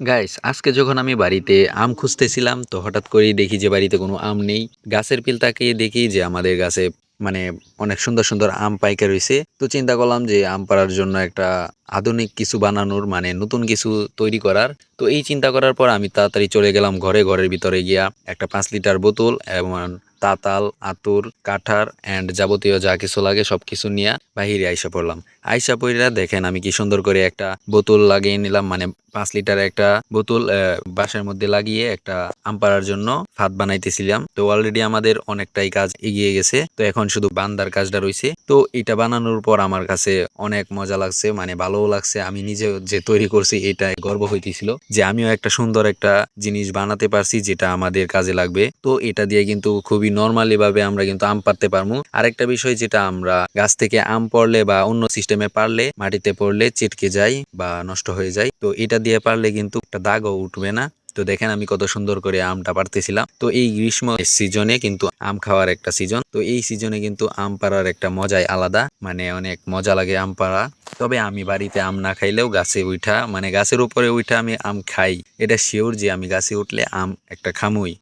Guys আজকে যখন আমি বাড়িতে আম খুঁজতেছিলাম তো হঠাৎ করেই দেখি যে বাড়িতে কোনো আম নেই। গাছের পিল তাকিয়ে দেখি যে আমাদের গাছে মানে অনেক সুন্দর সুন্দর আম পাইকা রয়েছে। তো চিন্তা করলাম যে আম পাড়ার জন্য একটা আধুনিক কিছু বানানোর মানে নতুন কিছু তৈরি করার। তো এই চিন্তা করার পর আমি তাড়াতাড়ি চলে গেলাম ঘরের ভিতরে গিয়া একটা 5 লিটার বোতল এবং তাতাল আতুর কাঠার এন্ড যাবতীয় যা কিছু লাগে সবকিছু নিয়ে বাহিরে আইসা পড়লাম। আইসা পইরা দেখেন আমি কি সুন্দর করে একটা বোতল লাগিয়ে নিলাম, মানে 5 লিটার একটা বোতল বাসার মধ্যে লাগিয়ে একটা আম পাড়ার জন্য ফাঁদ বানাইতেছিলাম। তো অলরেডি আমাদের অনেকটাই কাজ এগিয়ে গেছে, তো এখন শুধু বান্দার কাজটা রয়েছে। তো এটা বানানোর পর আমার কাছে অনেক মজা লাগছে, মানে ভালোও লাগছে। আমি নিজে যে তৈরি করছি এটা গর্ব হইতেছিল যে আমিও একটা সুন্দর একটা জিনিস বানাতে পারছি যেটা আমাদের কাজে লাগবে। তো এটা দিয়ে কিন্তু খুবই নর্মালি ভাবে আমরা কিন্তু আম পাড়তে পারবো। আরেকটা বিষয় যেটা আমরা গাছ থেকে আম পড়লে বা অন্য সিস্টেমে পারলে মাটিতে পড়লে চিটকে যায় বা নষ্ট হয়ে যায়, তো এটা দিয়ে পারলে কিন্তু একটা দাগও উঠবে না। তো দেখেন আমি কত সুন্দর করে আমটা পারতেছিলাম। তো এই গ্রীষ্ম সিজনে কিন্তু আম খাওয়ার একটা সিজন, তো এই সিজনে কিন্তু আম পাড়ার একটা মজাই আলাদা, মানে অনেক মজা লাগে আম পাড়া। তবে আমি বাড়িতে আম না খাইলেও গাছে উঠা মানে গাছের উপরে উঠা আমি আম খাই, এটা শিওর যে আমি গাছে উঠলে আম একটা খামুই।